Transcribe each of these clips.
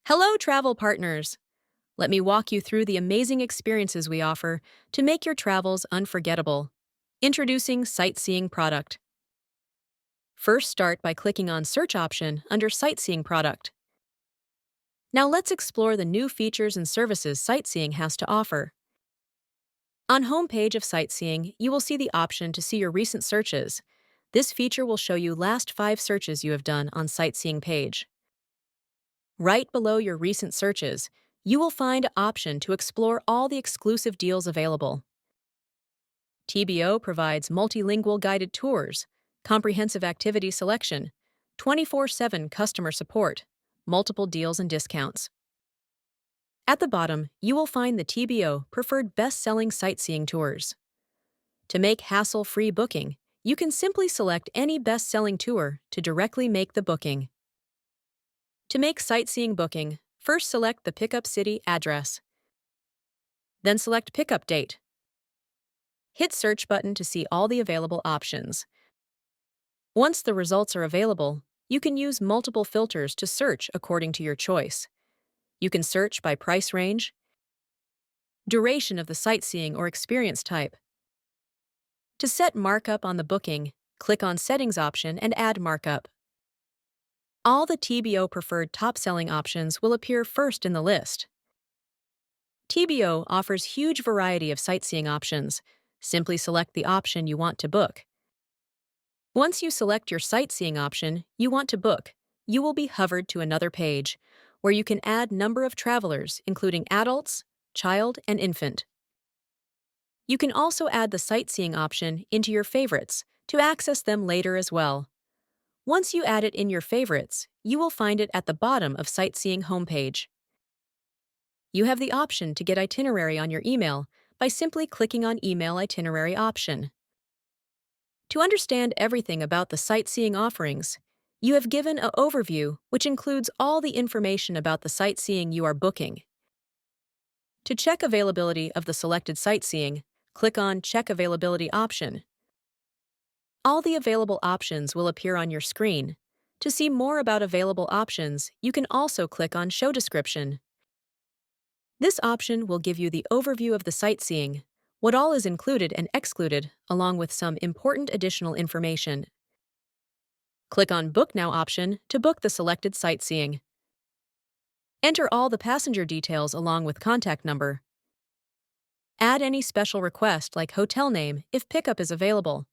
Hello, travel partners! Let me walk you through the amazing experiences we offer to make your travels unforgettable. Introducing Sightseeing Product. First, start by clicking on Search option under Sightseeing Product. Now let's explore the new features and services Sightseeing has to offer. On homepage of Sightseeing, you will see the option to see your recent searches. This feature will show you last 5 searches you have done on Sightseeing page. Right below your recent searches, you will find an option to explore all the exclusive deals available. TBO provides multilingual guided tours, comprehensive activity selection, 24/7 customer support, multiple deals and discounts. At the bottom, you will find the TBO preferred best-selling sightseeing tours. To make hassle-free booking, you can simply select any best-selling tour to directly make the booking. To make sightseeing booking, first select the pickup city address. Then select pickup date. Hit search button to see all the available options. Once the results are available, you can use multiple filters to search according to your choice. You can search by price range, duration of the sightseeing or experience type. To set markup on the booking, click on Settings option and add markup. All the TBO preferred top-selling options will appear first in the list. TBO offers huge variety of sightseeing options. Simply select the option you want to book. Once you select your sightseeing option you want to book, you will be hovered to another page, where you can add number of travelers, including adults, child, and infant. You can also add the sightseeing option into your favorites to access them later as well. Once you add it in your favorites, you will find it at the bottom of Sightseeing homepage. You have the option to get itinerary on your email by simply clicking on Email Itinerary option. To understand everything about the sightseeing offerings, you have given an overview which includes all the information about the sightseeing you are booking. To check availability of the selected sightseeing, click on Check Availability option. All the available options will appear on your screen. To see more about available options, you can also click on Show Description. This option will give you the overview of the sightseeing, what all is included and excluded, along with some important additional information. Click on Book Now option to book the selected sightseeing. Enter all the passenger details along with contact number. Add any special request like hotel name if pickup is available.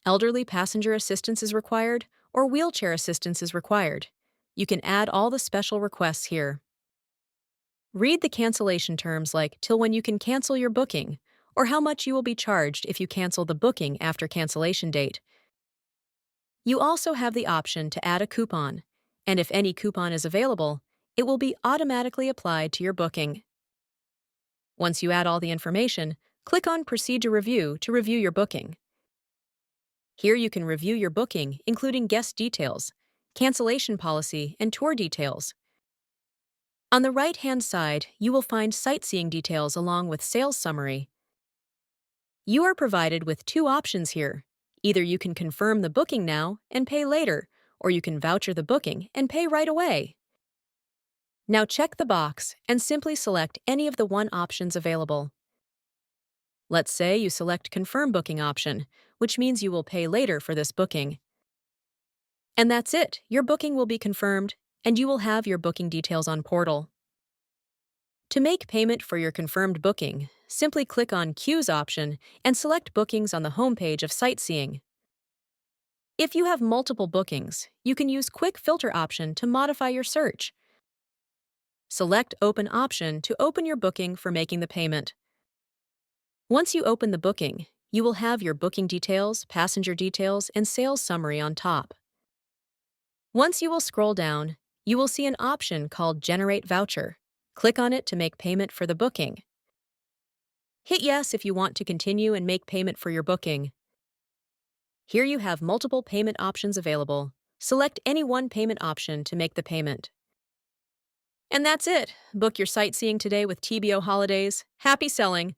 Elderly passenger assistance is required, or wheelchair assistance is required. You can add all the special requests here. Read the cancellation terms like till when you can cancel your booking, or how much you will be charged if you cancel the booking after cancellation date. You also have the option to add a coupon, and if any coupon is available, it will be automatically applied to your booking. Once you add all the information, click on Proceed to review your booking. Here you can review your booking, including guest details, cancellation policy, and tour details. On the right-hand side, you will find sightseeing details along with sales summary. You are provided with 2 options here. Either you can confirm the booking now and pay later, or you can voucher the booking and pay right away. Now check the box and simply select any of the 1 options available. Let's say you select Confirm Booking option, which means you will pay later for this booking. And that's it, your booking will be confirmed, and you will have your booking details on portal. To make payment for your confirmed booking, simply click on Queues option and select Bookings on the homepage of Sightseeing. If you have multiple bookings, you can use Quick Filter option to modify your search. Select Open option to open your booking for making the payment. Once you open the booking, you will have your booking details, passenger details, and sales summary on top. Once you will scroll down, you will see an option called Generate Voucher. Click on it to make payment for the booking. Hit Yes if you want to continue and make payment for your booking. Here you have multiple payment options available. Select any one payment option to make the payment. And that's it. Book your sightseeing today with TBO Holidays. Happy selling!